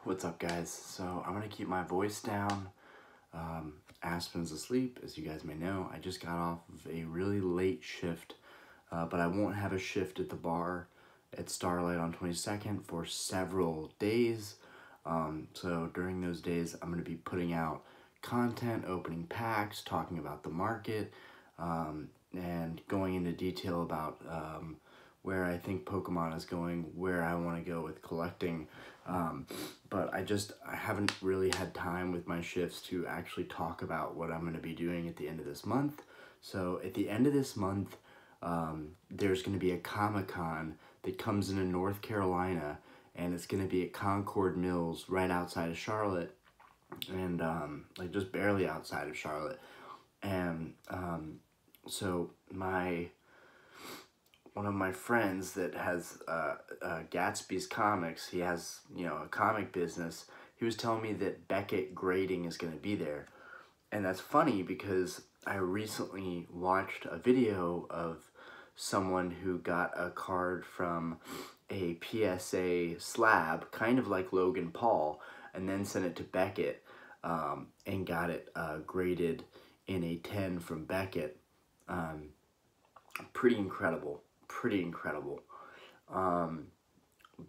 What's up, guys? So I'm gonna keep my voice down. Aspen's asleep, as you guys may know. I just got off of a really late shift, but I won't have a shift at the bar at Starlight on 22nd for several days. So during those days, I'm gonna be putting out content, opening packs, talking about the market, and going into detail about where I think Pokemon is going, where I want to go with collecting. But I haven't really had time with my shifts to actually talk about what I'm going to be doing at the end of this month. So at the end of this month, there's going to be a Comic-Con that comes into North Carolina, and it's going to be at Concord Mills right outside of Charlotte, and like just barely outside of Charlotte. And so one of my friends that has Gatsby's Comics, he has, a comic business. He was telling me that Beckett Grading is going to be there. And that's funny because I recently watched a video of someone who got a card from a PSA slab, kind of like Logan Paul, and then sent it to Beckett and got it graded in a 10 from Beckett. Pretty incredible.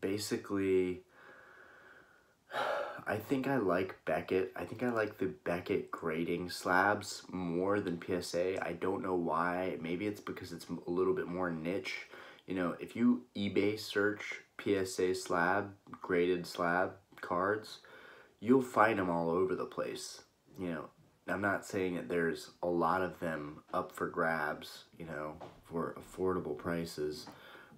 Basically, I think I like Beckett. I think I like the Beckett grading slabs more than PSA. I don't know why. Maybe it's because it's a little bit more niche. If you eBay search PSA slab, graded slab cards, you'll find them all over the place. I'm not saying that there's a lot of them up for grabs, for affordable prices,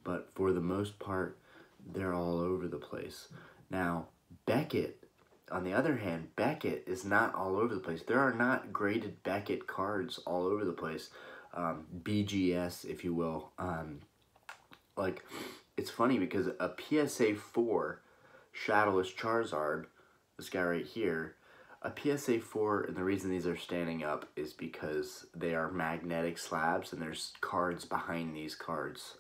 but for the most part, they're all over the place. Now, Beckett, on the other hand, Beckett is not all over the place. There are not graded Beckett cards all over the place. BGS, if you will. It's funny because a PSA 4 Shadowless Charizard, this guy right here, a PSA 4, and the reason these are standing up is because they are magnetic slabs, and there's cards behind these cards,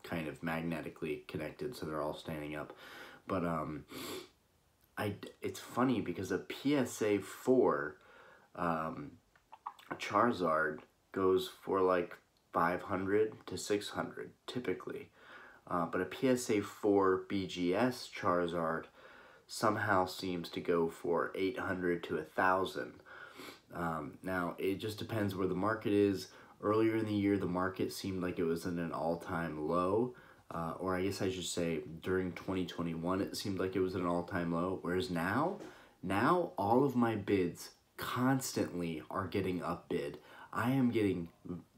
kind of magnetically connected, so they're all standing up. But it's funny because a PSA 4 Charizard goes for like 500 to 600 typically, but a PSA 4 BGS Charizard somehow seems to go for 800 to 1,000. Now, it just depends where the market is. Earlier in the year, the market seemed like it was in an all-time low, or I guess I should say during 2021, it seemed like it was at an all-time low, whereas now all of my bids constantly are getting upbid. I am getting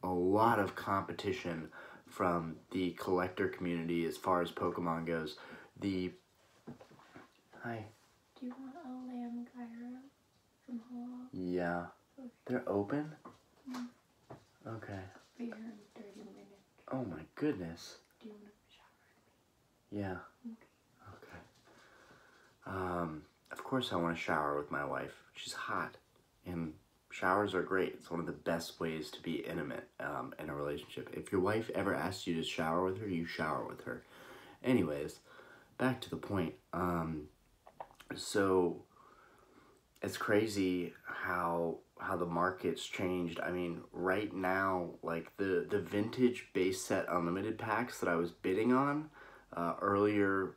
a lot of competition from the collector community as far as Pokemon goes. Hi. Do you want a lamb gyro from Hall? Yeah. Okay. They're open? Mm. Okay. Be here in 30 minutes. Oh my goodness. Do you want to shower with me? Yeah. Okay. Okay. Of course I want to shower with my wife. She's hot. And showers are great. It's one of the best ways to be intimate in a relationship. If your wife ever asks you to shower with her, you shower with her. Anyways, back to the point. So it's crazy how the market's changed. I mean, right now, like the vintage base set unlimited packs that I was bidding on earlier,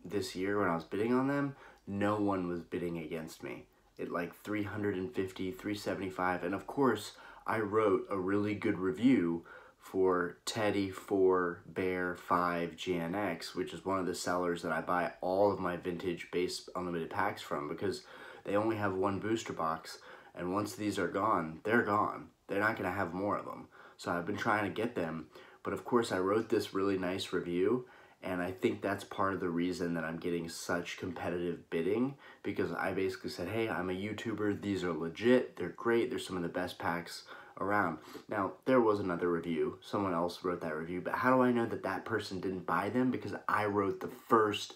this year when I was bidding on them, no one was bidding against me. At like 350, 375, and of course, I wrote a really good review for Teddy 4 Bear 5 GNX, which is one of the sellers that I buy all of my vintage base unlimited packs from, because they only have one booster box, and once these are gone, they're gone. They're not going to have more of them. So I've been trying to get them, but of course I wrote this really nice review, and I think that's part of the reason that I'm getting such competitive bidding, because I basically said, hey, I'm a YouTuber, these are legit, they're great, they're some of the best packs around. Now, there was another review, someone else wrote that review, but how do I know that that person didn't buy them? Because I wrote the first,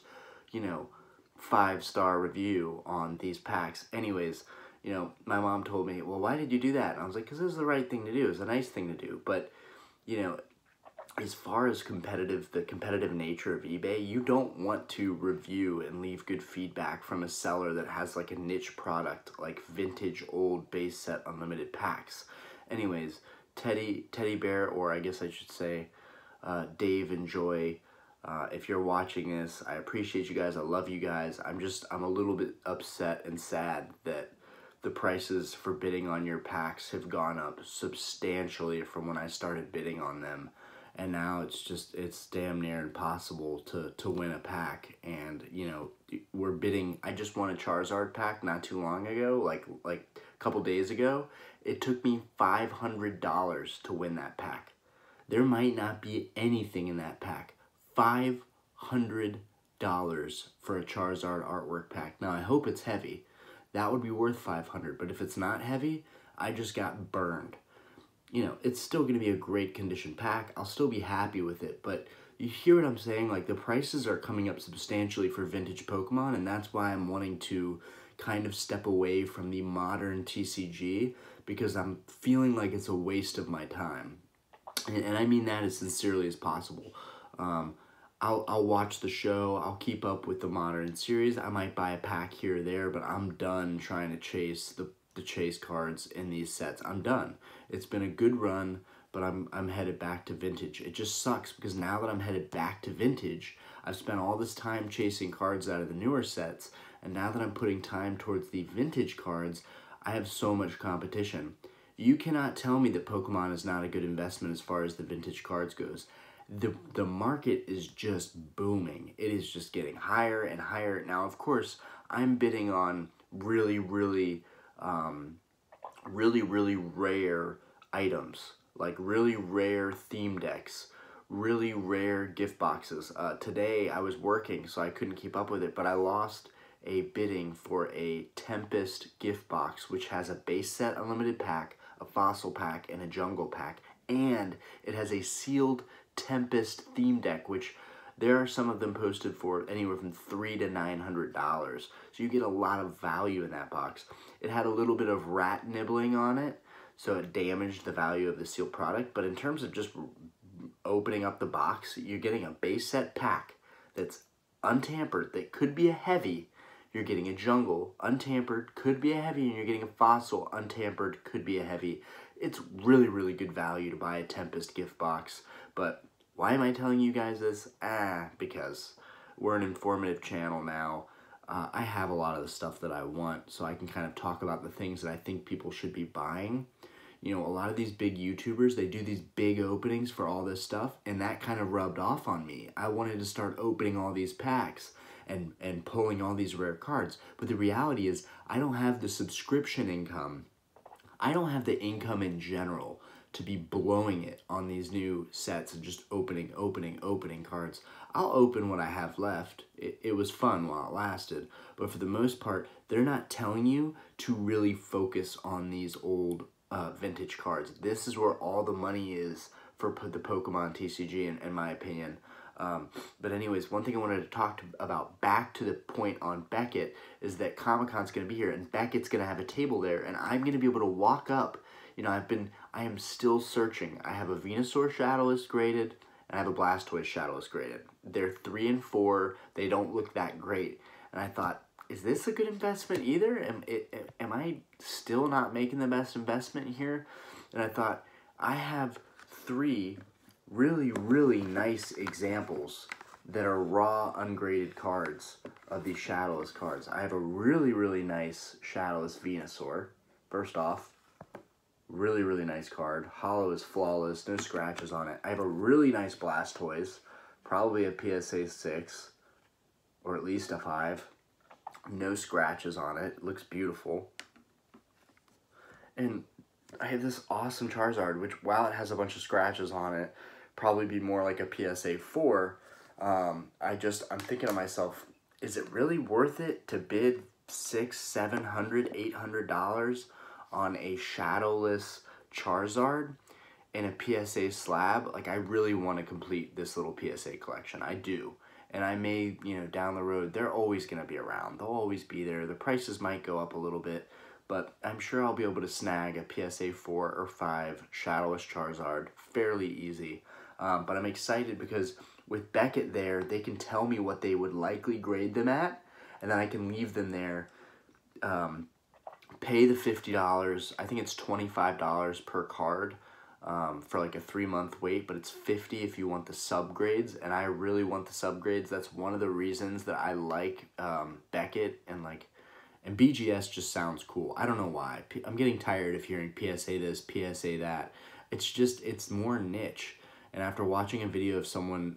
5-star review on these packs. Anyways, my mom told me, well, why did you do that? And I was like, because it was the right thing to do, it was a nice thing to do, but, as far as the competitive nature of eBay, you don't want to review and leave good feedback from a seller that has like a niche product, like vintage old base set unlimited packs. Anyways, Teddy Bear, or I guess I should say Dave and Joy, if you're watching this, I appreciate you guys. I love you guys. I'm a little bit upset and sad that the prices for bidding on your packs have gone up substantially from when I started bidding on them. And now it's damn near impossible to win a pack. And, you know, we're bidding. I just won a Charizard pack not too long ago, like a couple days ago. It took me $500 to win that pack. There might not be anything in that pack. $500 for a Charizard artwork pack. Now, I hope it's heavy. That would be worth $500. But if it's not heavy, I just got burned. You know, it's still going to be a great condition pack. I'll still be happy with it. But you hear what I'm saying? Like, the prices are coming up substantially for vintage Pokemon. And that's why I'm wanting to kind of step away from the modern TCG. Because I'm feeling like it's a waste of my time. And I mean that as sincerely as possible. I'll watch the show. I'll keep up with the modern series. I might buy a pack here or there, but I'm done trying to chase the chase cards in these sets. I'm done. It's been a good run, but I'm headed back to vintage. It just sucks because now that I'm headed back to vintage, I've spent all this time chasing cards out of the newer sets, and now that I'm putting time towards the vintage cards, I have so much competition. You cannot tell me that Pokemon is not a good investment as far as the vintage cards goes. The market is just booming. It is just getting higher and higher. Now, of course, I'm bidding on really rare items, like really rare theme decks, really rare gift boxes. Today I was working, so I couldn't keep up with it, but I lost a bidding for a Tempest gift box, which has a base set unlimited pack, a fossil pack, and a jungle pack, and it has a sealed Tempest theme deck, which there are some of them posted for anywhere from $300 to $900. So you get a lot of value in that box. It had a little bit of rat nibbling on it, so it damaged the value of the sealed product. But in terms of just opening up the box, you're getting a base set pack that's untampered, that could be a heavy. You're getting a jungle, untampered, could be a heavy, and you're getting a fossil, untampered, could be a heavy. It's really good value to buy a Tempest gift box, but why am I telling you guys this? Because we're an informative channel now. I have a lot of the stuff that I want, so I can kind of talk about the things that I think people should be buying. You know, a lot of these big YouTubers, they do these big openings for all this stuff, and that kind of rubbed off on me. I wanted to start opening all these packs and pulling all these rare cards. But the reality is, I don't have the subscription income. I don't have the income in general to be blowing it on these new sets and just opening cards. I'll open what I have left. It was fun while it lasted. But for the most part, they're not telling you to really focus on these old vintage cards. This is where all the money is for the Pokemon TCG, in my opinion. But anyways, one thing I wanted to talk about, back to the point on Beckett, is that Comic-Con's going to be here, and Beckett's going to have a table there, and I'm going to be able to walk up. You know, I am still searching. I have a Venusaur Shadowless graded, and I have a Blastoise Shadowless graded. They're 3 and 4. They don't look that great. And I thought, is this a good investment either? Am I still not making the best investment here? And I thought, I have 3 really nice examples that are raw ungraded cards of these Shadowless cards. I have a really nice Shadowless Venusaur. First off, really nice card. Hollow is flawless, no scratches on it. I have a really nice Blastoise, probably a PSA 6, or at least a 5. No scratches on it. It looks beautiful. And I have this awesome Charizard, which, while it has a bunch of scratches on it, probably be more like a PSA 4. I'm thinking to myself, is it really worth it to bid $600, $700, $800 on a Shadowless Charizard in a PSA slab? Like, I really want to complete this little PSA collection. I do. And I may, you know, down the road, they're always going to be around. They'll always be there. The prices might go up a little bit, but I'm sure I'll be able to snag a PSA 4 or 5 Shadowless Charizard fairly easy. But I'm excited because with Beckett there, they can tell me what they would likely grade them at, and then I can leave them there, pay the $50. I think it's $25 per card for like a 3-month wait, but it's $50 if you want the subgrades, and I really want the subgrades. That's one of the reasons that I like Beckett, and BGS just sounds cool. I don't know why. I'm getting tired of hearing PSA this, PSA that. It's more niche. And after watching a video of someone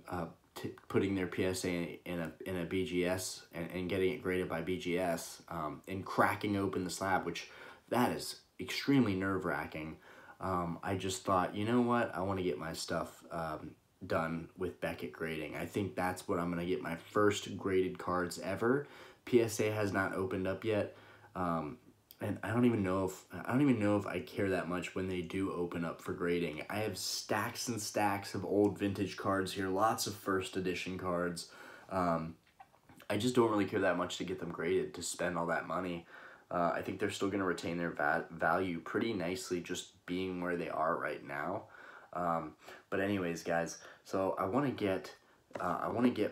putting their PSA in a BGS and getting it graded by BGS and cracking open the slab, which that is extremely nerve-wracking, I just thought, you know what? I want to get my stuff done with Beckett Grading. I think that's what I'm going to get my first graded cards ever. PSA has not opened up yet, and I don't even know if I care that much when they do open up for grading. I have stacks and stacks of old vintage cards here, lots of first edition cards. I just don't really care that much to get them graded, to spend all that money. I think they're still going to retain their value pretty nicely just being where they are right now. But anyways, guys, so I want to get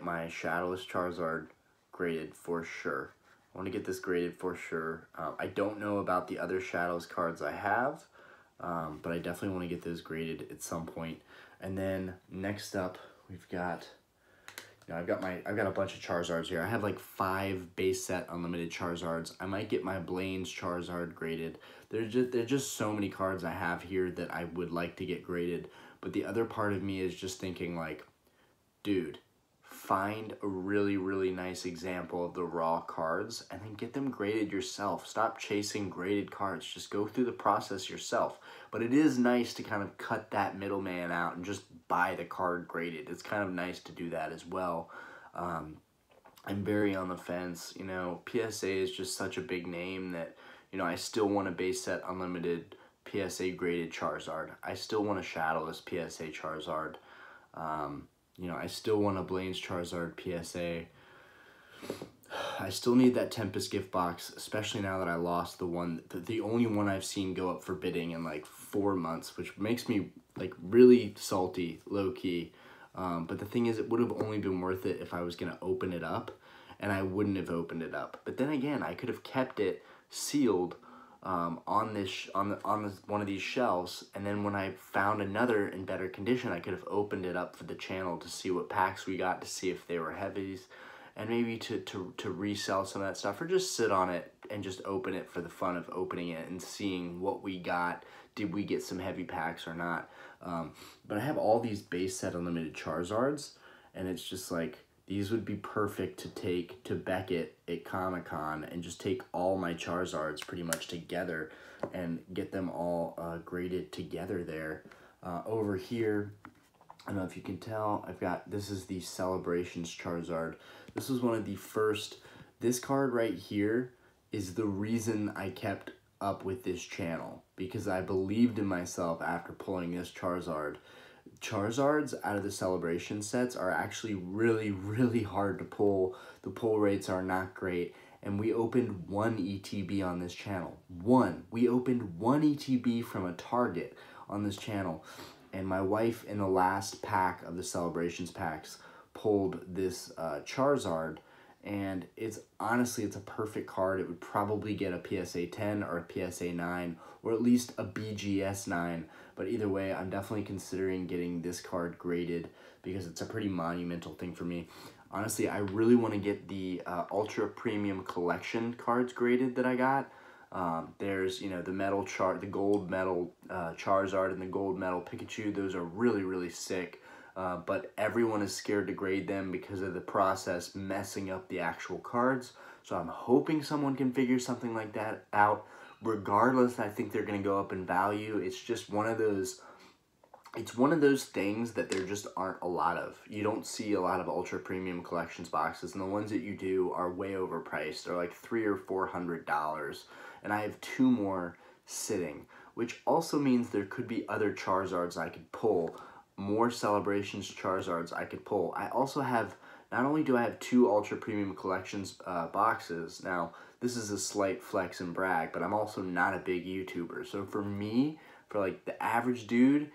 my Shadowless Charizard graded for sure. I want to get this graded for sure. I don't know about the other Shadows cards I have, but I definitely want to get those graded at some point. And then next up, we've got, I've got a bunch of Charizards here. I have like 5 base set unlimited Charizards. I might get my Blaine's Charizard graded. There's just so many cards I have here that I would like to get graded. But the other part of me is just thinking like, dude, find a really, really nice example of the raw cards and then get them graded yourself. Stop chasing graded cards. Just go through the process yourself. But it is nice to kind of cut that middleman out and just buy the card graded. It's kind of nice to do that as well. I'm very on the fence. You know, PSA is just such a big name that, you know, I still want a base set unlimited PSA graded Charizard. I still want a Shadowless PSA Charizard. You know, I still want a Blaine's Charizard PSA. I still need that Tempest gift box, especially now that I lost the only one I've seen go up for bidding in like 4 months, which makes me like really salty, low key. But the thing is, it would have only been worth it if I was gonna open it up, and I wouldn't have opened it up. But then again, I could have kept it sealed on one of these shelves, and then when I found another in better condition, I could have opened it up for the channel to see what packs we got, to see if they were heavies, and maybe to resell some of that stuff, or just sit on it and just open it for the fun of opening it and seeing what we got. Did we get some heavy packs or not? But I have all these base set unlimited Charizards, and it's just like, these would be perfect to take to Beckett at Comic-Con and just take all my Charizards pretty much together and get them all graded together there. Over here, I don't know if you can tell, this is the Celebrations Charizard. This was one of the first, this card right here is the reason I kept up with this channel, because I believed in myself after pulling this Charizard. Charizards out of the Celebration sets are actually really, really hard to pull. The pull rates are not great. And we opened 1 ETB on this channel. We opened 1 ETB from a Target on this channel. And my wife, in the last pack of the Celebrations packs, pulled this Charizard. And honestly, it's a perfect card. It would probably get a PSA 10 or a PSA 9, or at least a BGS 9. But either way, I'm definitely considering getting this card graded because it's a pretty monumental thing for me. Honestly, I really want to get the Ultra Premium Collection cards graded that I got. There's, you know, the gold metal Charizard and the gold metal Pikachu. Those are really, really sick. But everyone is scared to grade them because of the process messing up the actual cards. So I'm hoping someone can figure something like that out. Regardless, I think they're going to go up in value. It's just one of those things that there just aren't a lot of. You don't see a lot of Ultra Premium Collections boxes, and the ones that you do are way overpriced. They're like $300 or $400, and I have 2 more sitting, which also means there could be other Charizards I could pull, more Celebrations Charizards I could pull. I also have, not only do I have 2 Ultra Premium Collections boxes, now this is a slight flex and brag, but I'm also not a big YouTuber. So for me, for like the average dude,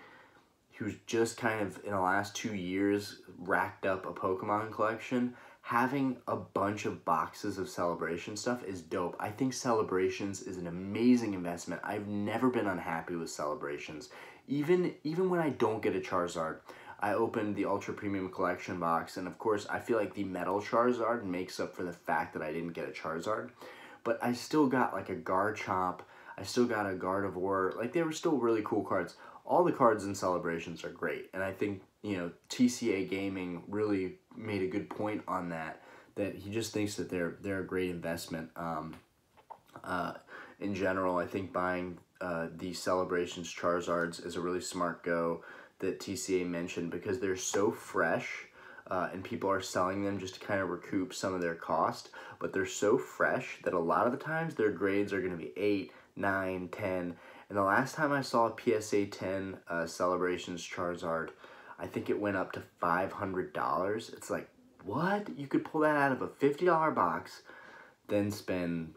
who's just kind of in the last 2 years racked up a Pokemon collection, having a bunch of boxes of Celebration stuff is dope. I think Celebrations is an amazing investment. I've never been unhappy with Celebrations. Even when I don't get a Charizard, I opened the Ultra Premium Collection box, and of course, I feel like the Metal Charizard makes up for the fact that I didn't get a Charizard. But I still got like a Garchomp, I still got a Gardevoir, like they were still really cool cards. All the cards in Celebrations are great, and I think, you know, TCA Gaming really made a good point on that, that he just thinks that they're a great investment. In general, I think buying the Celebrations Charizards is a really smart go that TCA mentioned, because they're so fresh, and people are selling them just to kind of recoup some of their cost, but they're so fresh that a lot of the times their grades are going to be 8, 9, 10, and the last time I saw a PSA 10 Celebrations Charizard, I think it went up to $500. It's like, what? You could pull that out of a $50 box, then spend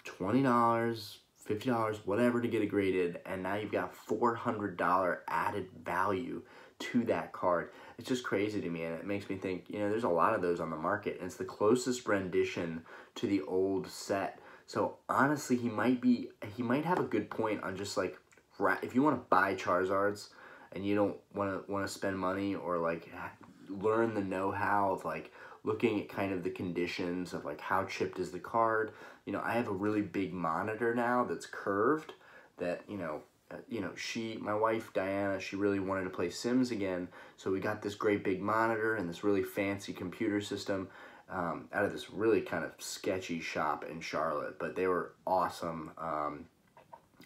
$20, $50, whatever to get it graded, and now you've got $400 added value to that card. It's just crazy to me, and it makes me think, you know, there's a lot of those on the market, and it's the closest rendition to the old set. So honestly, he might have a good point on just like, if you want to buy Charizards and you don't want to spend money, or like learn the know-how of like looking at kind of the conditions of like how chipped is the card. You know, I have a really big monitor now that's curved, that, my wife Diana, she really wanted to play Sims again, so we got this great big monitor and this really fancy computer system out of this really kind of sketchy shop in Charlotte, but they were awesome. I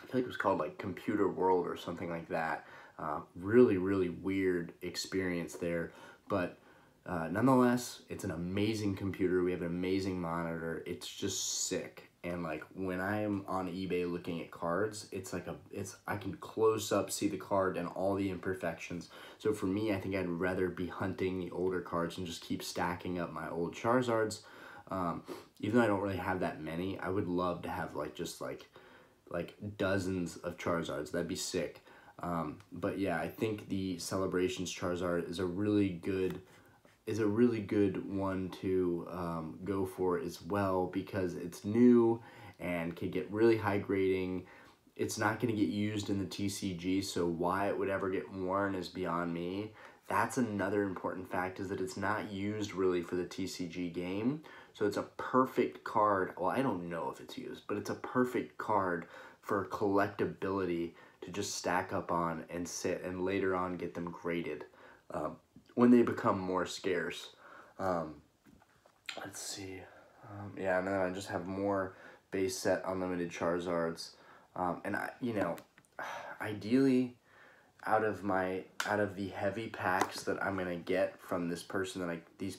feel like it was called like Computer World or something like that. Really, really weird experience there, but nonetheless, it's an amazing computer. We have an amazing monitor. It's just sick. And like when I am on eBay looking at cards, it's like I can close up see the card and all the imperfections. So for me, I think I'd rather be hunting the older cards and just keep stacking up my old Charizards. Even though I don't really have that many, I would love to have like just like dozens of Charizards. That'd be sick. But yeah, I think the Celebrations Charizard is a really good one to go for as well, because it's new and can get really high grading. It's not going to get used in the TCG, so why it would ever get worn is beyond me. That's another important fact, is that it's not used really for the TCG game, so it's a perfect card. Well, I don't know if it's used, but it's a perfect card for collectability to just stack up on and sit and later on get them graded when they become more scarce. Let's see. Yeah, and then I just have more base set unlimited Charizards. And ideally, out of the heavy packs that I'm gonna get from this person that this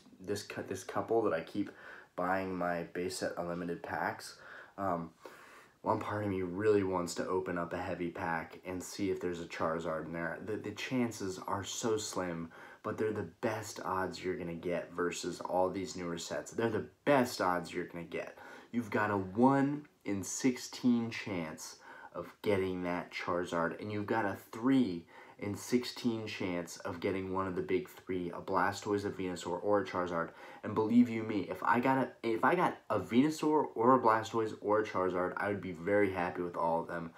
couple that I keep buying my base set unlimited packs, one part of me really wants to open up a heavy pack and see if there's a Charizard in there. The chances are so slim, but they're the best odds you're going to get versus all these newer sets. They're the best odds you're going to get. You've got a 1 in 16 chance of getting that Charizard, and you've got a 3 in 16 chance of getting one of the big three, a Blastoise, a Venusaur, or a Charizard. And believe you me, if I got a Venusaur or a Blastoise or a Charizard, I would be very happy with all of them.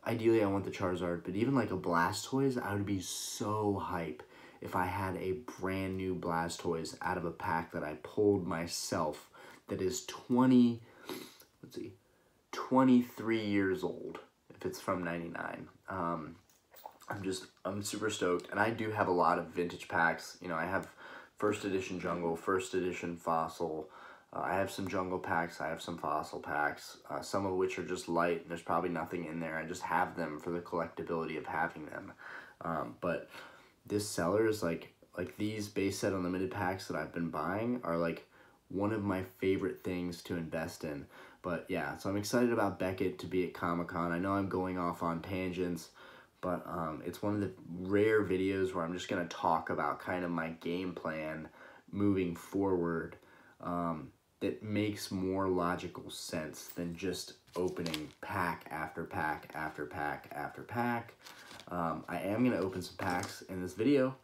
Ideally, I want the Charizard, but even like a Blastoise, I would be so hype if I had a brand new Blastoise out of a pack that I pulled myself that is 23 years old, if it's from 99. I'm super stoked, and I do have a lot of vintage packs. You know, I have first edition Jungle, first edition Fossil. I have some Jungle packs, I have some Fossil packs, some of which are just light, and there's probably nothing in there. I just have them for the collectability of having them. But this seller is like these base set unlimited packs that I've been buying are like one of my favorite things to invest in. But yeah, so I'm excited about Beckett to be at Comic-Con. I know I'm going off on tangents, but it's one of the rare videos where I'm just going to talk about kind of my game plan moving forward that makes more logical sense than just opening pack after pack after pack after pack. I am going to open some packs in this video.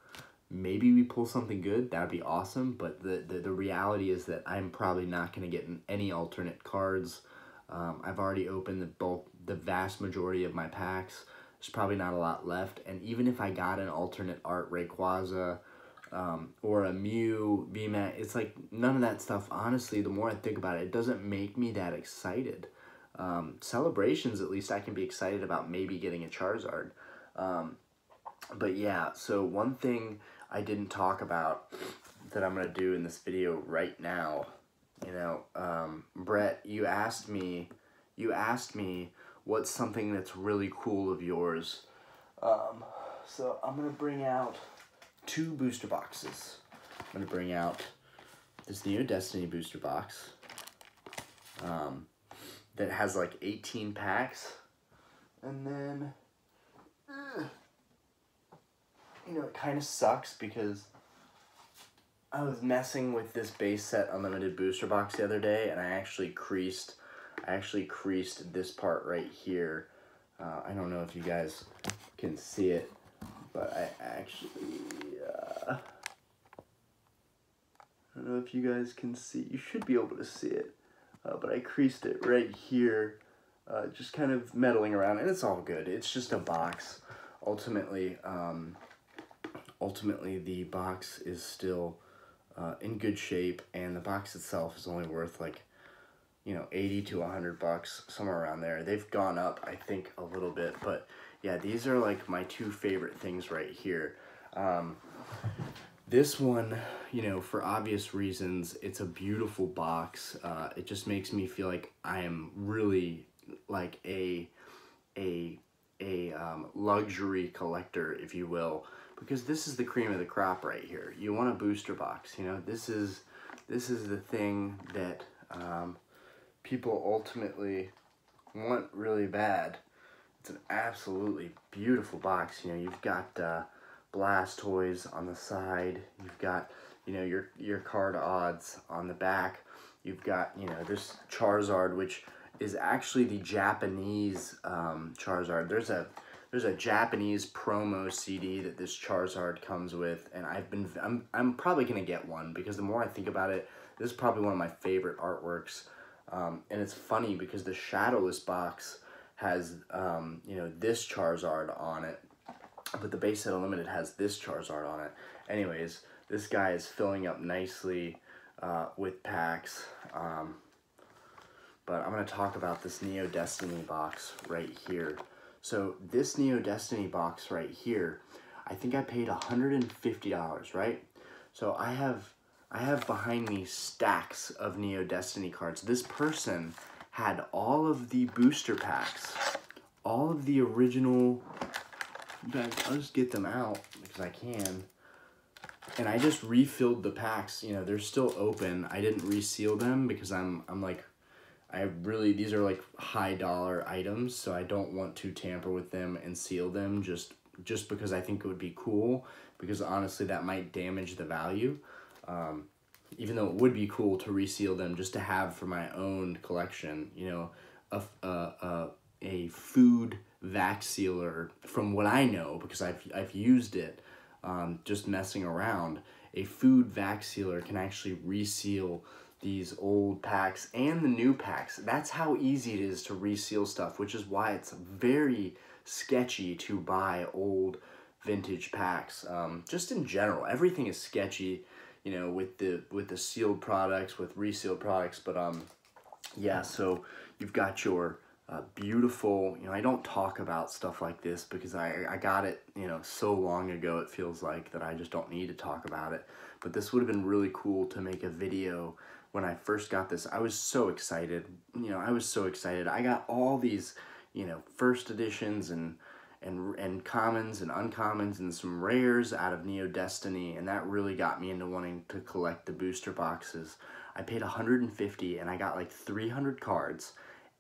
Maybe we pull something good. That would be awesome. But the reality is that I'm probably not going to get any alternate cards. I've already opened the vast majority of my packs. There's probably not a lot left. And even if I got an alternate art Rayquaza or a Mew, VMAX, it's like none of that stuff, honestly, the more I think about it, it doesn't make me that excited. Celebrations, at least I can be excited about maybe getting a Charizard. But yeah, so one thing I didn't talk about that I'm going to do in this video right now, you know, Brett, you asked me what's something that's really cool of yours. So I'm going to bring out 2 booster boxes. I'm going to bring out this Neo Destiny booster box that has like 18 packs. And then, you know, it kind of sucks because I was messing with this base set unlimited booster box the other day, and I actually creased this part right here. I don't know if you guys can see it, but I actually, I don't know if you guys can see. You should be able to see it, but I creased it right here, just kind of meddling around, and it's all good. It's just a box. Ultimately, the box is still in good shape, and the box itself is only worth like, you know, 80 to 100 bucks, somewhere around there. They've gone up, I think, a little bit, but yeah, these are like my 2 favorite things right here. This one, you know, for obvious reasons, it's a beautiful box. It just makes me feel like I am really like a luxury collector, if you will, because this is the cream of the crop right here. You want a booster box, you know. This is the thing that people ultimately want really bad. It's an absolutely beautiful box. You know, you've got Blastoise on the side. You've got, you know, your card odds on the back. You've got, you know, this Charizard, which is actually the Japanese Charizard. There's a Japanese promo CD that this Charizard comes with, and I'm probably gonna get one because the more I think about it, this is probably one of my favorite artworks. And it's funny because the Shadowless box has you know, this Charizard on it, but the base set unlimited has this Charizard on it. Anyways, this guy is filling up nicely with packs. But I'm going to talk about this Neo Destiny box right here. So this Neo Destiny box right here, I think I paid $150, right? So I have behind me stacks of Neo Destiny cards. This person had all of the booster packs, all of the original. Guys, I'll just get them out because I can. And I just refilled the packs. You know, they're still open. I didn't reseal them because I'm like, these are like high dollar items, so I don't want to tamper with them and seal them just because I think it would be cool, because honestly that might damage the value. Even though it would be cool to reseal them just to have for my own collection, you know, a food vac sealer, from what I know, because I've used it, just messing around. A food vac sealer can actually reseal these old packs and the new packs. That's how easy it is to reseal stuff, which is why it's very sketchy to buy old vintage packs. Just in general, everything is sketchy, you know, with the sealed products, with resealed products. But yeah, so you've got your beautiful, you know, I don't talk about stuff like this because I got it, you know, so long ago, it feels like, that I just don't need to talk about it. But this would have been really cool to make a video. When I first got this, I was so excited. You know, I was so excited. I got all these, you know, first editions and commons and uncommons and some rares out of Neo Destiny, and that really got me into wanting to collect the booster boxes. I paid $150 and I got like 300 cards,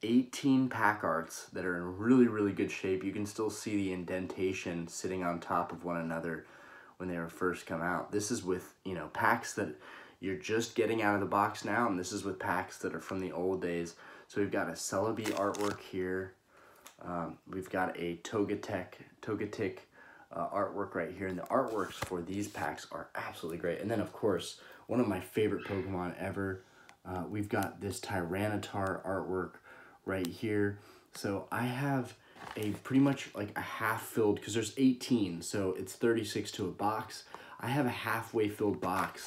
18 pack arts that are in really, really good shape. You can still see the indentation sitting on top of one another when they were first come out. This is with, you know, packs that you're just getting out of the box now, and this is with packs that are from the old days. So we've got a Celebi artwork here. We've got a Togetic artwork right here, and the artworks for these packs are absolutely great. And then, of course, one of my favorite Pokemon ever, we've got this Tyranitar artwork right here. So I have a pretty much like a half filled, because there's 18, so it's 36 to a box. I have a halfway filled box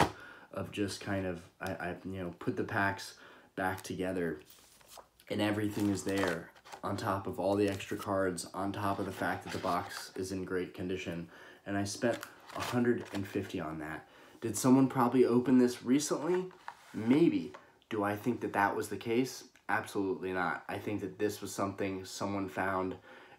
of just kind of, I put the packs back together, and everything is there on top of all the extra cards, on top of the fact that the box is in great condition. And I spent $150 on that. Did someone probably open this recently? Maybe. Do I think that that was the case? Absolutely not. I think that this was something someone found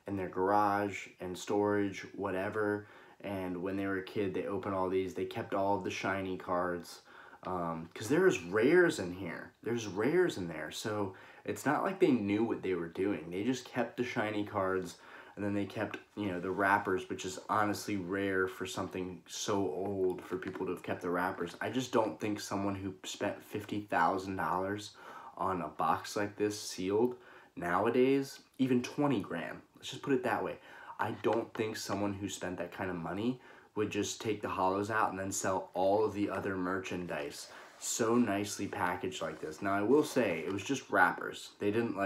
in their garage and storage, whatever, and when they were a kid, they opened all these. They kept all of the shiny cards, because there's rares in here. There's rares in there, so it's not like they knew what they were doing. They just kept the shiny cards, and then they kept, the wrappers, which is honestly rare for something so old for people to have kept the wrappers. I just don't think someone who spent $50,000 on a box like this sealed nowadays, even 20 grand, let's just put it that way. I don't think someone who spent that kind of money would just take the hollows out and then sell all of the other merchandise so nicely packaged like this. Now, I will say, it was just wrappers. They didn't,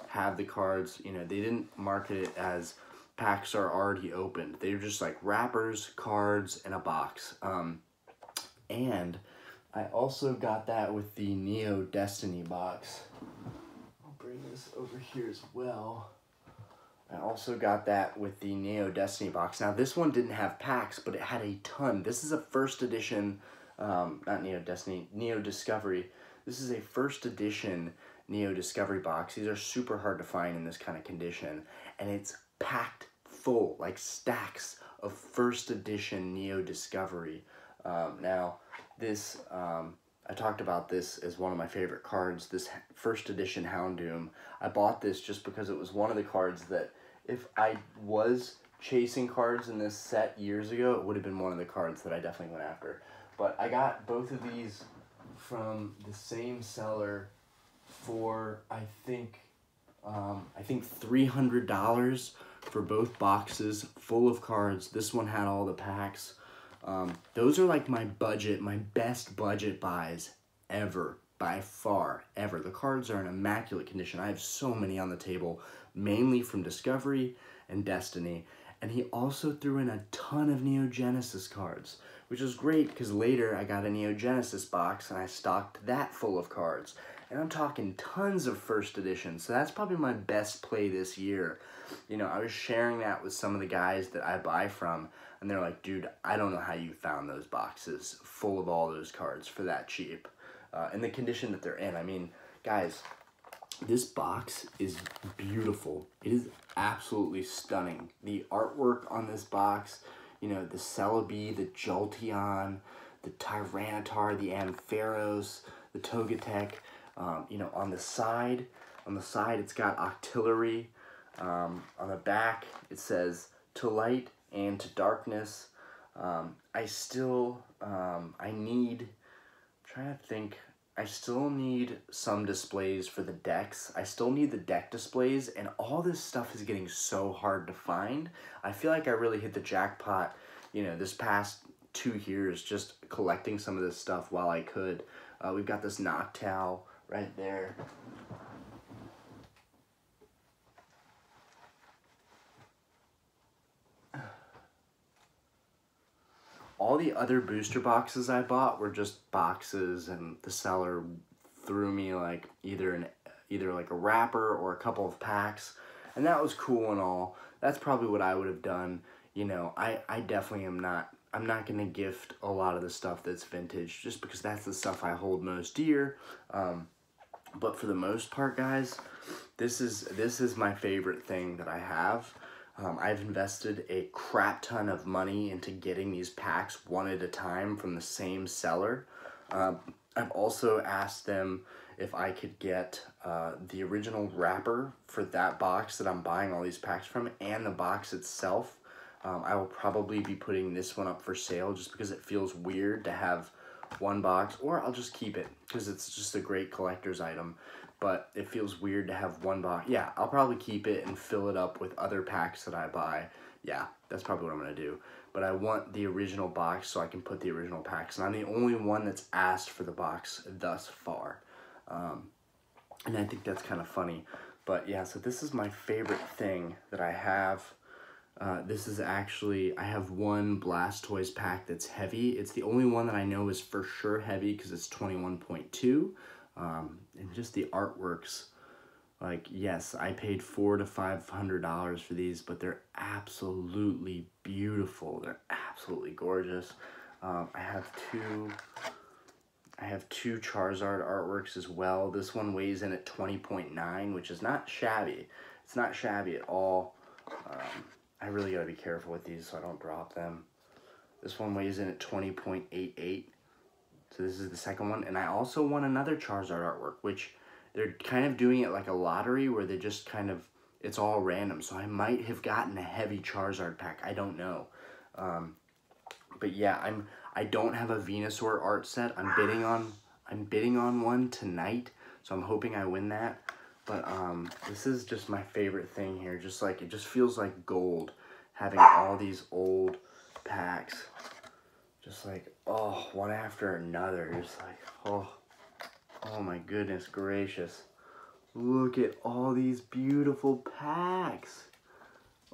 have the cards, they didn't market it as packs are already opened. They were just, wrappers, cards, and a box. And I also got that with the Neo Destiny box. I'll bring this over here as well. I also got that with the Neo Destiny box. Now, this one didn't have packs, but it had a ton. This is a first edition, not Neo Destiny, Neo Discovery. This is a first edition Neo Discovery box. These are super hard to find in this kind of condition, and it's packed full, like stacks of first edition Neo Discovery. Now, this, I talked about this as one of my favorite cards, this first edition Houndoom. I bought this just because it was one of the cards that, if I was chasing cards in this set years ago, it would have been one of the cards that I definitely went after. But I got both of these from the same seller for, I think $300 for both boxes full of cards. This one had all the packs. Those are like my best budget buys ever, by far, ever. The cards are in immaculate condition. I have so many on the table, mainly from Discovery and Destiny. And he also threw in a ton of Neo Genesis cards, which is great because later I got a Neo Genesis box and I stocked that full of cards. And I'm talking tons of first editions, so that's probably my best play this year. I was sharing that with some of the guys that I buy from, and they're like, dude, I don't know how you found those boxes full of all those cards for that cheap. In the condition that they're in. I mean, guys, this box is beautiful. It is absolutely stunning. The artwork on this box, the Celebi, the Jolteon, the Tyranitar, the Ampharos, the Togetic. On the side it's got Octillery. On the back it says to light and to darkness. I still need some displays for the decks. I still need the deck displays, and all this stuff is getting so hard to find. I feel like I really hit the jackpot, this past 2 years, just collecting some of this stuff while I could. We've got this Noctowl right there. All the other booster boxes I bought were just boxes, and the seller threw me either like a wrapper or a couple of packs, and that was cool and all. That's probably what I would have done. I definitely I'm not gonna gift a lot of the stuff that's vintage, just because that's the stuff I hold most dear. But for the most part, guys, this is my favorite thing that I have. I've invested a crap ton of money into getting these packs one at a time from the same seller. I've also asked them if I could get the original wrapper for that box that I'm buying all these packs from, and the box itself. I will probably be putting this one up for sale just because it feels weird to have one box, or I'll just keep it because it's just a great collector's item. But it feels weird to have one box. Yeah, I'll probably keep it and fill it up with other packs that I buy. Yeah, that's probably what I'm going to do. But I want the original box so I can put the original packs. And I'm the only one that's asked for the box thus far. And I think that's kind of funny. But yeah, so this is my favorite thing that I have. This is actually, I have one Blastoise pack that's heavy. It's the only one that I know is for sure heavy because it's 21.2. And just the artworks, like, yes, I paid $400 to $500 for these, but they're absolutely beautiful. They're absolutely gorgeous. I have two Charizard artworks as well. This one weighs in at 20.9, which is not shabby. It's not shabby at all. I really gotta be careful with these so I don't drop them. This one weighs in at 20.88. So this is the second one. And I also won another Charizard artwork, which they're kind of doing it like a lottery where they just kind of, it's all random. So I might have gotten a heavy Charizard pack. I don't know. But yeah, I don't have a Venusaur art set. I'm bidding on one tonight, so I'm hoping I win that. But this is just my favorite thing here. Just like, it just feels like gold having all these old packs. Just like, oh, one after another. Just like, oh my goodness gracious. Look at all these beautiful packs.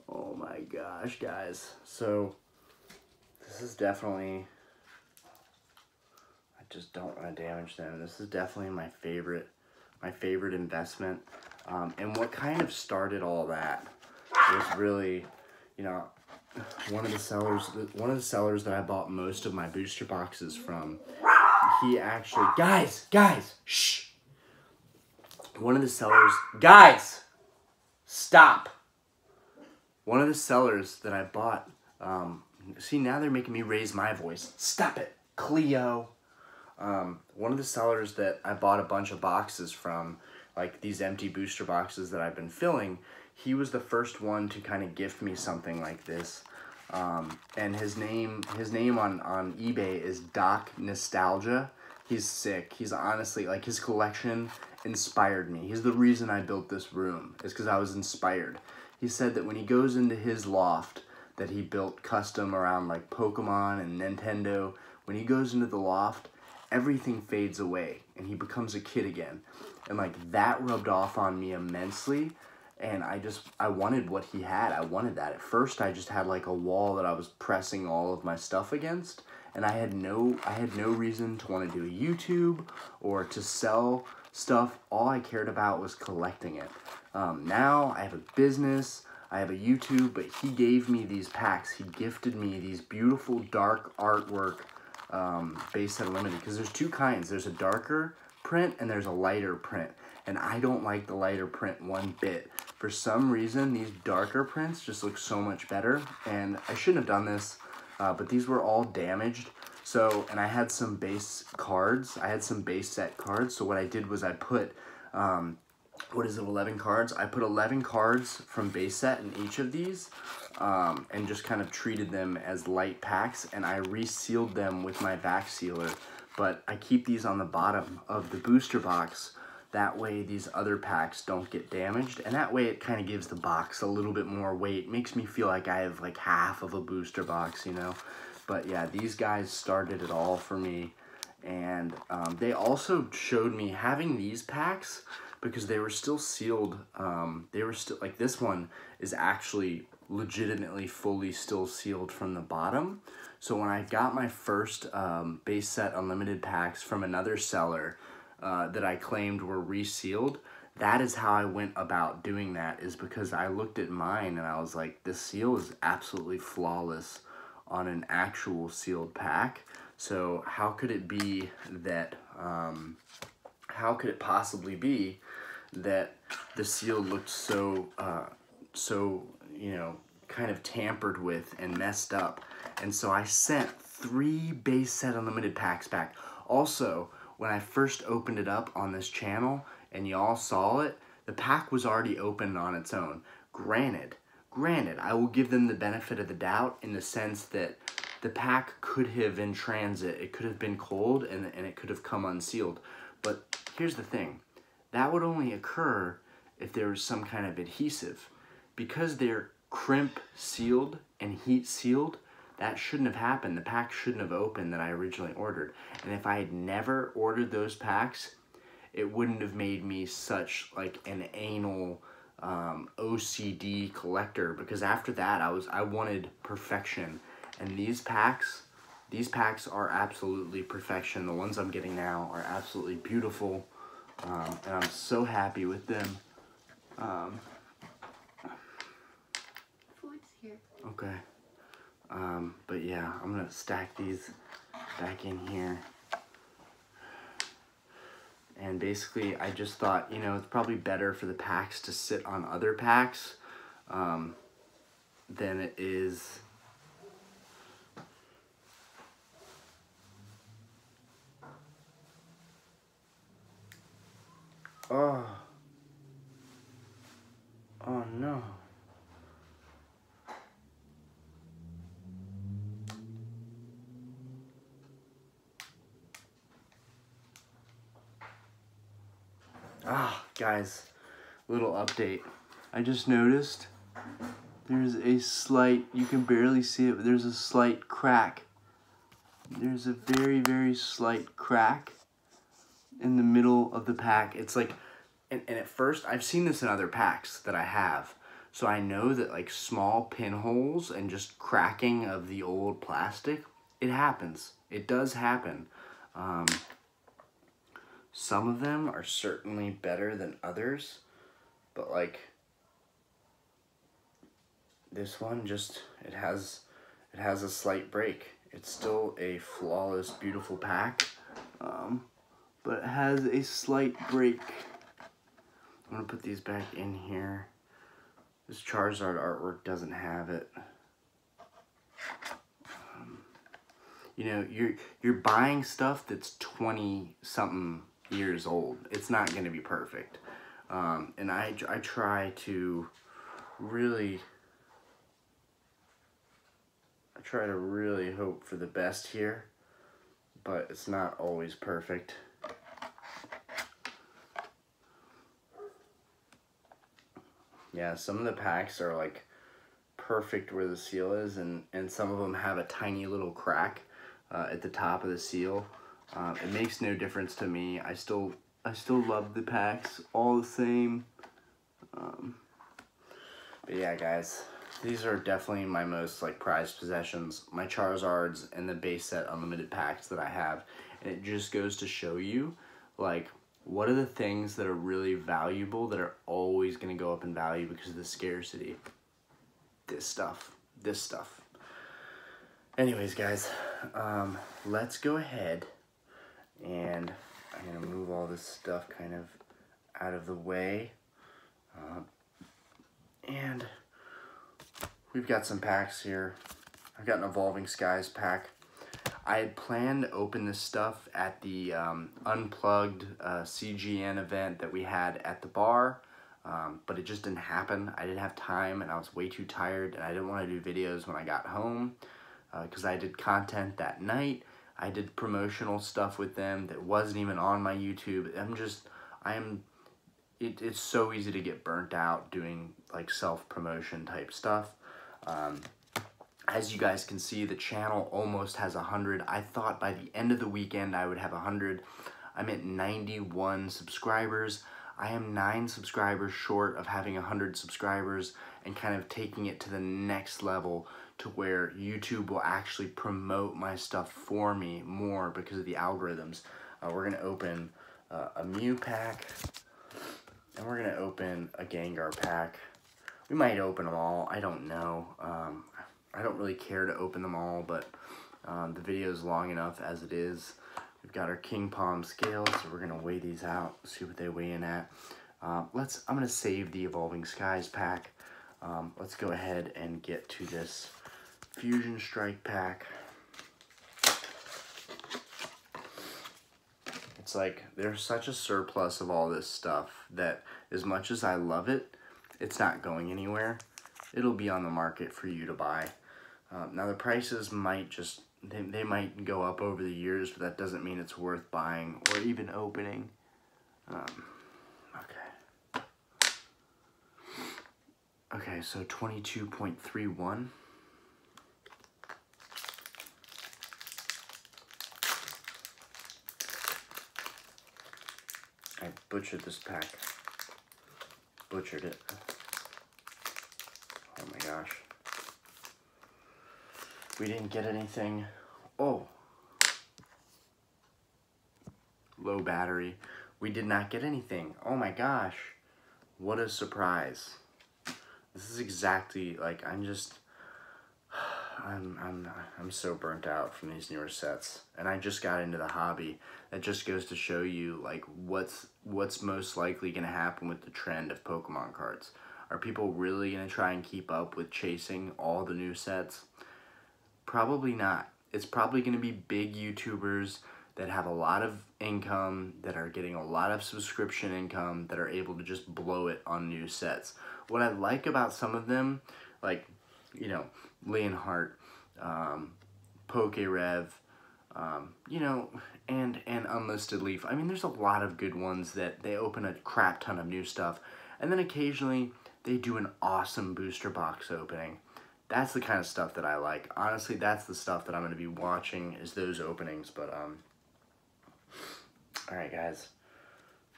Oh my gosh, guys. So this is definitely, I just don't want to damage them. This is definitely my favorite investment. And what kind of started all that was really, you know, one of the sellers that I bought most of my booster boxes from, he actually, guys, shh. One of the sellers, guys, stop. One of the sellers that I bought, see, now they're making me raise my voice. Stop it, Cleo. One of the sellers that I bought a bunch of boxes from, like these empty booster boxes that I've been filling, he was the first one to kind of gift me something like this. And his name on eBay is Doc Nostalgia. He's sick. He's honestly, like, his collection inspired me. He's the reason I built this room, is because I was inspired. He said that when he goes into his loft that he built custom around like Pokemon and Nintendo, when he goes into the loft, everything fades away and he becomes a kid again. And like that rubbed off on me immensely. And I wanted what he had. I wanted that. At first I just had like a wall that I was pressing all of my stuff against. And I had no reason to want to do a YouTube or to sell stuff. All I cared about was collecting it. Now I have a business, I have a YouTube, but he gave me these packs. He gifted me these beautiful dark artwork base set limited, because there's two kinds. There's a darker print and there's a lighter print. And I don't like the lighter print one bit. For some reason, these darker prints just look so much better. And I shouldn't have done this, but these were all damaged. So, and I had some base cards. I had some base set cards. So what I did was I put, 11 cards? I put 11 cards from base set in each of these, and just kind of treated them as light packs, and I resealed them with my vac sealer. But I keep these on the bottom of the booster box. That way these other packs don't get damaged, and that way it kind of gives the box a little bit more weight. Makes me feel like I have like half of a booster box, you know? But yeah, these guys started it all for me. And they also showed me having these packs, because they were still sealed. They were still, like, this one is actually legitimately fully still sealed from the bottom. So when I got my first base set unlimited packs from another seller that I claimed were resealed, that is how I went about doing that, is because I looked at mine and I was like, this seal is absolutely flawless on an actual sealed pack. So how could it be that, how could it possibly be that the seal looked so, you know, kind of tampered with and messed up? And so I sent 3 base set unlimited packs back. Also, when I first opened it up on this channel and y'all saw it, the pack was already open on its own. Granted, I will give them the benefit of the doubt in the sense that the pack could have in transit. It could have been cold and it could have come unsealed. But here's the thing. That would only occur if there was some kind of adhesive. Because they're crimp sealed and heat sealed, that shouldn't have happened. The pack shouldn't have opened that I originally ordered. And if I had never ordered those packs, it wouldn't have made me such like an anal OCD collector, because after that I wanted perfection. And these packs are absolutely perfection. The ones I'm getting now are absolutely beautiful, and I'm so happy with them. Food's here. Okay. But yeah, I'm gonna stack these back in here. And basically, I just thought, you know, it's probably better for the packs to sit on other packs than it is. Oh no. Guys, little update. I just noticed there's a slight, you can barely see it, but there's a slight crack. There's a very, very slight crack in the middle of the pack. It's like, and at first, I've seen this in other packs that I have. So I know that like small pinholes and just cracking of the old plastic, it happens. It does happen. Some of them are certainly better than others, but like this one just, it has a slight break. It's still a flawless, beautiful pack, but it has a slight break. I'm gonna put these back in here. This Charizard artwork doesn't have it. You know, you're buying stuff that's 20-something years old. It's not gonna be perfect. And I try to really hope for the best here, but it's not always perfect. Yeah, some of the packs are like perfect where the seal is, and some of them have a tiny little crack at the top of the seal. It makes no difference to me. I still love the packs all the same. But yeah, guys, these are definitely my most like prized possessions. My Charizards and the base set unlimited packs that I have, and it just goes to show you like what are the things that are really valuable that are always going to go up in value because of the scarcity. This stuff. Anyways, guys, let's go ahead and I'm going to move all this stuff kind of out of the way. And we've got some packs here. I've got an Evolving Skies pack. I had planned to open this stuff at the Unplugged CGN event that we had at the bar, but it just didn't happen. I didn't have time, and I was way too tired, and I didn't want to do videos when I got home because I did content that night. I did promotional stuff with them that wasn't even on my YouTube. It's so easy to get burnt out doing like self-promotion type stuff. As you guys can see, the channel almost has 100. I thought by the end of the weekend I would have 100. I'm at 91 subscribers. I am 9 subscribers short of having 100 subscribers and kind of taking it to the next level to where YouTube will actually promote my stuff for me more because of the algorithms. We're going to open a Mew pack, and we're going to open a Gengar pack. We might open them all. I don't know. I don't really care to open them all, but the video is long enough as it is. We've got our King Palm scale, so we're gonna weigh these out, see what they weigh in at. I'm gonna save the Evolving Skies pack. Let's go ahead and get to this Fusion Strike pack. It's like there's such a surplus of all this stuff that as much as I love it, it's not going anywhere. It'll be on the market for you to buy. Now the prices might just, they might go up over the years, but that doesn't mean it's worth buying or even opening. Okay. Okay, so 22.31. I butchered this pack. Butchered it. Oh my gosh. We didn't get anything. Oh. Low battery. We did not get anything. Oh my gosh. What a surprise. This is exactly like I'm so burnt out from these newer sets, and I just got into the hobby. That just goes to show you like what's most likely going to happen with the trend of Pokemon cards. Are people really going to try and keep up with chasing all the new sets? Probably not. It's probably going to be big YouTubers that have a lot of income, that are getting a lot of subscription income, that are able to just blow it on new sets. What I like about some of them, like, you know, Leonhardt, Pokerev, you know, and Unlisted Leaf. I mean, there's a lot of good ones that they open a crap ton of new stuff, and then occasionally they do an awesome booster box opening. That's the kind of stuff that I like. Honestly, that's the stuff that I'm going to be watching, is those openings. But, alright guys,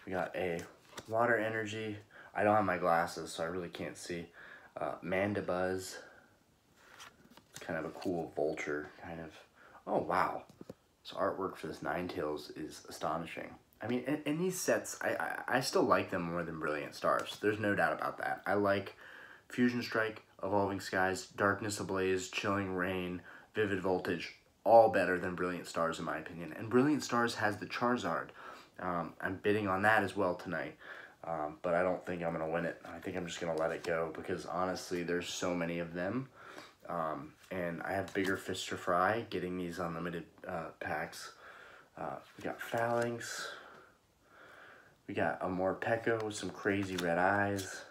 we got a Water Energy. I don't have my glasses, so I really can't see. Mandibuzz. It's kind of a cool vulture, kind of. Oh, wow. This artwork for this Ninetales is astonishing. I mean, in these sets, I still like them more than Brilliant Stars. There's no doubt about that. I like Fusion Strike, Evolving Skies, Darkness Ablaze, Chilling Rain, Vivid Voltage, all better than Brilliant Stars in my opinion. And Brilliant Stars has the Charizard. I'm bidding on that as well tonight, but I don't think I'm going to win it. I think I'm just going to let it go because honestly there's so many of them, and I have bigger fish to fry getting these unlimited packs. We got Phalanx, we got a Morpeko with some crazy red eyes,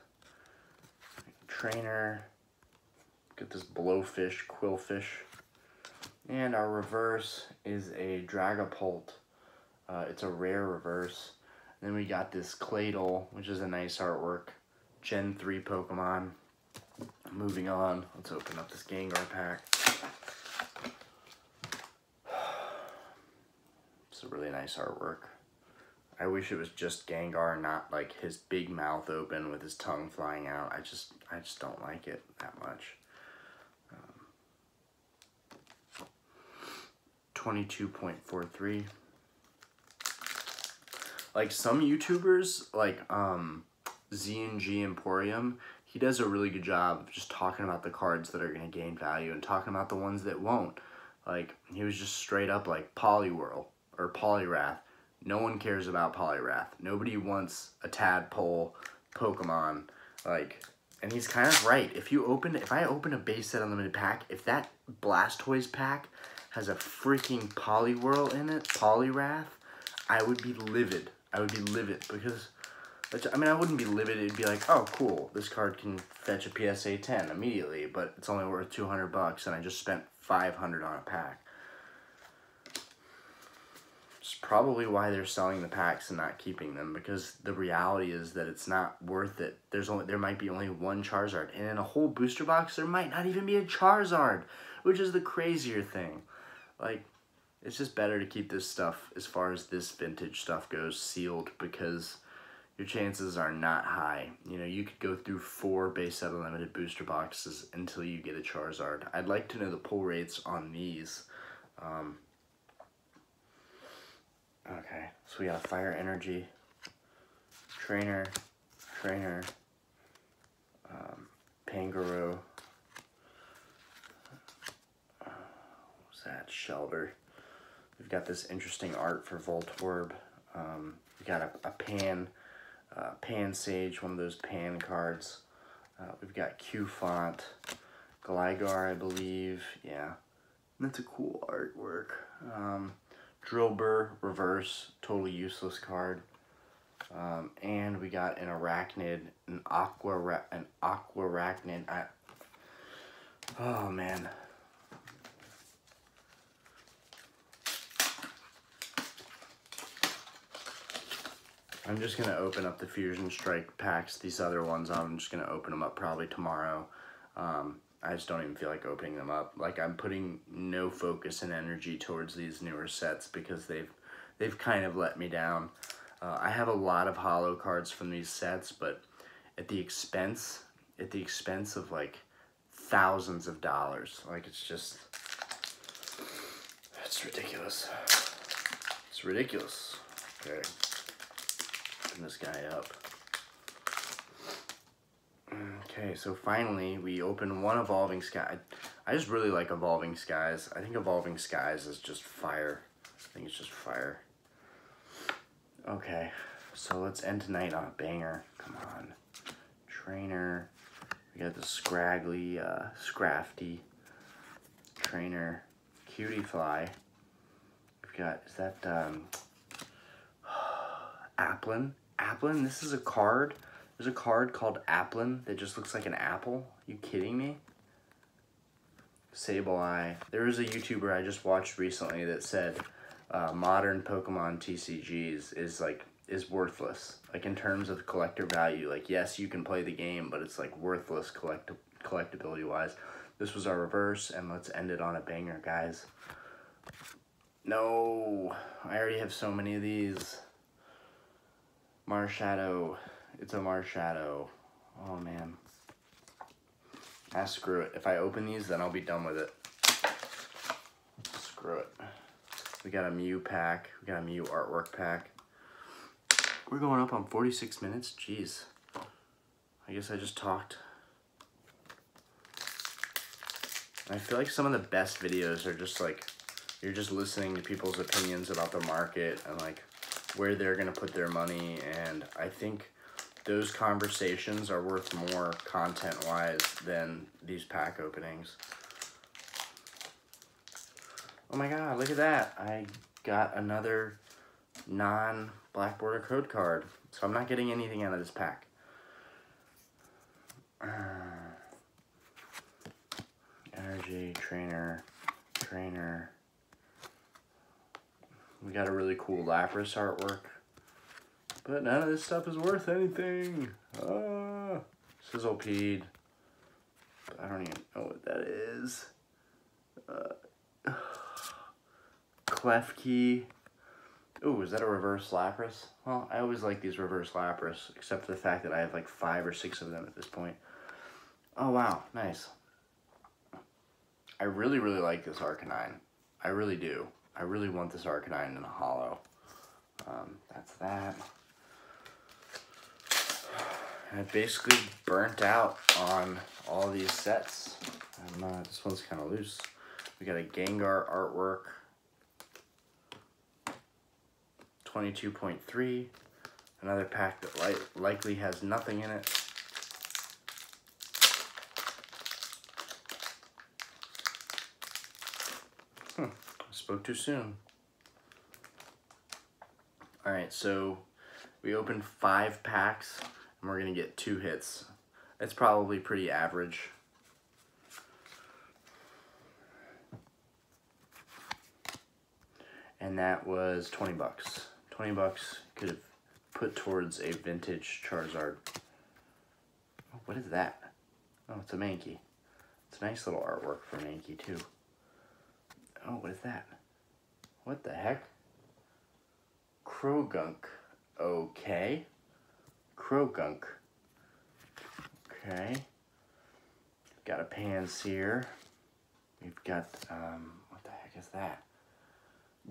Trainer, get this Blowfish, Quillfish, and our reverse is a Dragapult. It's a rare reverse. And then we got this Claydol, which is a nice artwork. Gen 3 Pokemon. Moving on, let's open up this Gengar pack. It's a really nice artwork. I wish it was just Gengar, not like his big mouth open with his tongue flying out. I just don't like it that much. 22.43. Like some YouTubers, like Z&G Emporium, he does a really good job of just talking about the cards that are going to gain value and talking about the ones that won't. Like, he was just straight up like Poliwhirl or Poliwrath. No one cares about Poliwrath. Nobody wants a tadpole Pokemon. Like, and he's kind of right. If I open a base set unlimited pack, if that Blastoise pack has a freaking Poliwhirl in it, Poliwrath, I would be livid. I would be livid because, I mean, I wouldn't be livid. It'd be like, oh, cool, this card can fetch a PSA 10 immediately, but it's only worth $200 and I just spent $500 on a pack. It's probably why they're selling the packs and not keeping them, because the reality is that it's not worth it. There might be only one Charizard, and in a whole booster box, there might not even be a Charizard, which is the crazier thing. Like, it's just better to keep this stuff, as far as this vintage stuff goes, sealed, because your chances are not high. You know, you could go through 4 base set unlimited booster boxes until you get a Charizard. I'd like to know the pull rates on these. Okay, so we got a Fire Energy, Trainer, Pangaroo, what's that, Shelter. We've got this interesting art for Voltorb. We got a Pan Sage, one of those Pan cards. We've got Q-Font, Gligar, I believe. Yeah, that's a cool artwork. Drillbur, reverse, totally useless card. And we got an Arachnid, an Aquarachnid. Oh man, I'm just going to open up the Fusion Strike packs. These other ones, I'm just going to open them up probably tomorrow. I just don't even feel like opening them up. Like, I'm putting no focus and energy towards these newer sets because they've kind of let me down. I have a lot of holo cards from these sets, but at the expense of like thousands of dollars. Like, it's ridiculous. It's ridiculous. Okay. Open this guy up. Okay, so finally we open one Evolving Sky. I just really like Evolving Skies. I think Evolving Skies is just fire. I think it's just fire. Okay, so let's end tonight on a banger. Come on. Trainer. We got the scraggly, Scrafty. Trainer. Cutie Fly. We've got, is that, Applin? Applin? This is a card? There's a card called Applin that just looks like an apple. You kidding me? Sableye. There was a YouTuber I just watched recently that said modern Pokemon TCGs is worthless. Like, in terms of collector value. Like, yes, you can play the game, but it's like worthless collectability wise. This was our reverse, and let's end it on a banger, guys. No, I already have so many of these. Marshadow. It's a Marshadow. Oh, man. Ah, screw it. If I open these, then I'll be done with it. Screw it. We got a Mew pack. We got a Mew artwork pack. We're going up on 46 minutes. Jeez. I guess I just talked. I feel like some of the best videos are just like, you're just listening to people's opinions about the market and like where they're going to put their money. And I think those conversations are worth more content-wise than these pack openings. Oh my god, look at that. I got another non-Black Border Code card. So I'm not getting anything out of this pack. Energy, Trainer. We got a really cool Lapras artwork. But none of this stuff is worth anything. Sizzlepede. I don't even know what that is. Klefki. Ooh, is that a reverse Lapras? Well, I always like these reverse Lapras, except for the fact that I have like 5 or 6 of them at this point. Oh, wow. Nice. I really, really like this Arcanine. I really do. I really want this Arcanine in a holo. That's that. I basically burnt out on all these sets. This one's kind of loose. We got a Gengar artwork. 22.3. Another pack that likely has nothing in it. I spoke too soon. Alright, so we opened 5 packs and we're going to get 2 hits. It's probably pretty average. And that was 20 bucks. 20 bucks could have put towards a vintage Charizard. Oh, what is that? Oh, it's a Mankey. It's a nice little artwork for Mankey too. Oh, what is that? What the heck? Krogunk. Okay. Krogunk. Okay. Got a Pansear. We've got, what the heck is that?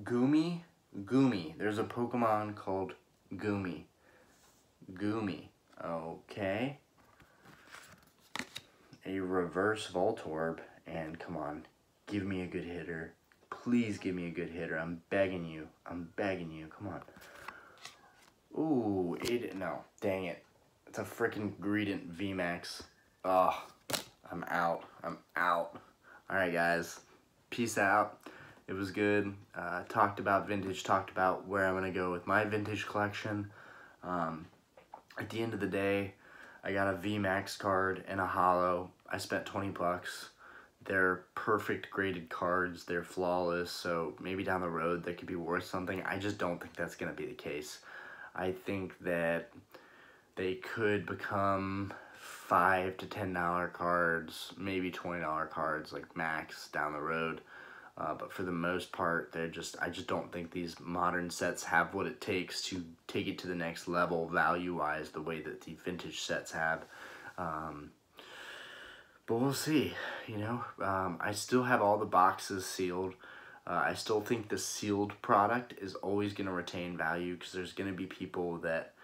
Goomy? Goomy. There's a Pokemon called Goomy. Goomy. Okay. A reverse Voltorb. And come on, give me a good hitter. Please give me a good hitter. I'm begging you. I'm begging you. Come on. Ooh, no. Dang it. It's a freaking Greedent VMAX. Oh, I'm out. I'm out. Alright, guys. Peace out. It was good. Talked about vintage. Talked about where I'm going to go with my vintage collection. At the end of the day, I got a VMAX card and a holo. I spent 20 bucks. They're perfect graded cards. They're flawless. So maybe down the road they could be worth something. I just don't think that's going to be the case. I think that they could become $5 to $10 cards, maybe $20 cards, like max down the road. But for the most part, I just don't think these modern sets have what it takes to take it to the next level value-wise, the way that the vintage sets have. But we'll see, you know. I still have all the boxes sealed. I still think the sealed product is always going to retain value, because there's going to be people that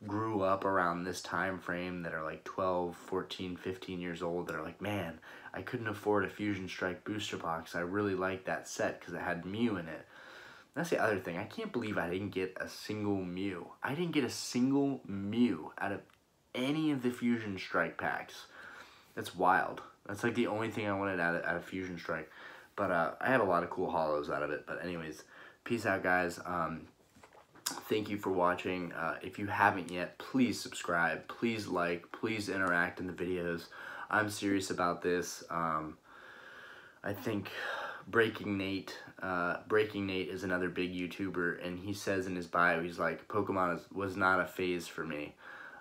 grew up around this time frame that are like 12, 14, 15 years old that are like, man, I couldn't afford a Fusion Strike booster box. I really like that set because it had Mew in it. That's the other thing. I can't believe I didn't get a single Mew. I didn't get a single Mew out of any of the Fusion Strike packs. That's wild. That's like the only thing I wanted out of Fusion Strike. But I had a lot of cool holos out of it. But anyways, peace out, guys. Thank you for watching. If you haven't yet, please subscribe. Please like. Please interact in the videos. I'm serious about this. I think Breaking Nate is another big YouTuber, and he says in his bio, he's like, Pokemon was not a phase for me.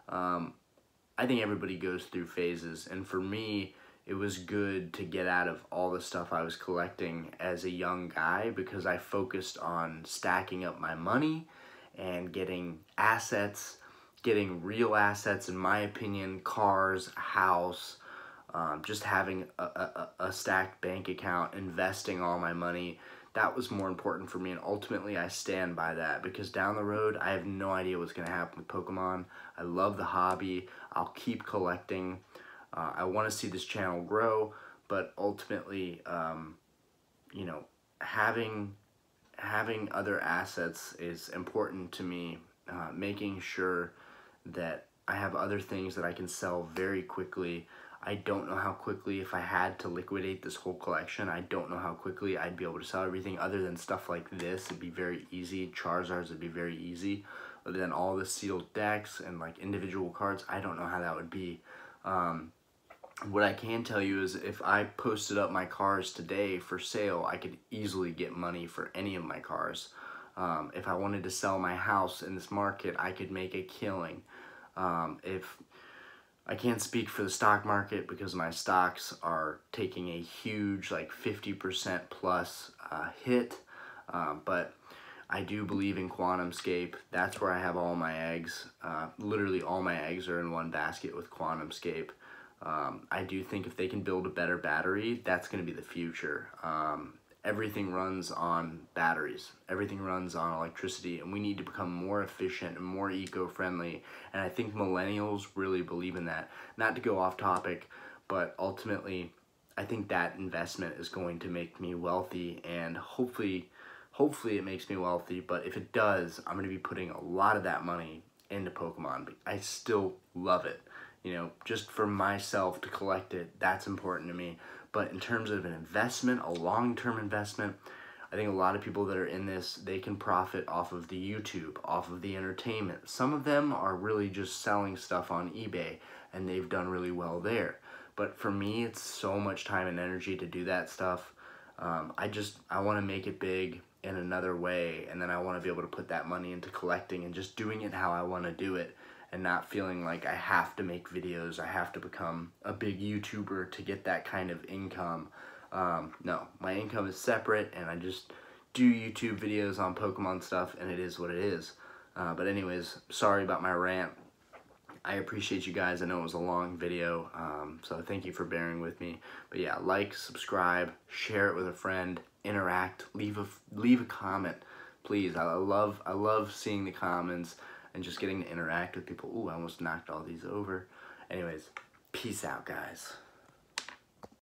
I think everybody goes through phases, and for me, it was good to get out of all the stuff I was collecting as a young guy, because I focused on stacking up my money and getting assets, getting real assets, in my opinion, cars, a house, just having a stacked bank account, investing all my money. That was more important for me, and ultimately I stand by that, because down the road I have no idea what's going to happen with Pokemon. I love the hobby. I'll keep collecting. I want to see this channel grow, but ultimately, you know, having other assets is important to me. Making sure that I have other things that I can sell very quickly. I don't know how quickly, if I had to liquidate this whole collection, I don't know how quickly I'd be able to sell everything. Other than stuff like this, it'd be very easy. Charizards would be very easy. Other than all the sealed decks and like individual cards, I don't know how that would be. What I can tell you is if I posted up my cars today for sale, I could easily get money for any of my cars. If I wanted to sell my house in this market, I could make a killing. If I can't speak for the stock market, because my stocks are taking a huge, like 50% plus hit, but I do believe in QuantumScape. That's where I have all my eggs. Literally all my eggs are in one basket with QuantumScape. I do think if they can build a better battery, that's going to be the future. Everything runs on batteries. Everything runs on electricity, and we need to become more efficient and more eco-friendly, and I think millennials really believe in that. Not to go off topic, but ultimately, I think that investment is going to make me wealthy, and hopefully it makes me wealthy, but if it does, I'm going to be putting a lot of that money into Pokemon. I still love it. You know, just for myself to collect it, that's important to me. But in terms of an investment, a long-term investment, I think a lot of people that are in this, they can profit off of the YouTube, off of the entertainment. Some of them are really just selling stuff on eBay, and they've done really well there. But for me, it's so much time and energy to do that stuff. I want to make it big in another way, and then I want to be able to put that money into collecting and just doing it how I want to do it, and not feeling like I have to make videos, I have to become a big YouTuber to get that kind of income. No, my income is separate, and I just do YouTube videos on Pokemon stuff, and it is what it is. But anyways, sorry about my rant. I appreciate you guys. I know it was a long video, so thank you for bearing with me. But yeah, like, subscribe, share it with a friend, interact, leave a comment, please. I love seeing the comments and just getting to interact with people. Ooh, I almost knocked all these over. Anyways, peace out, guys.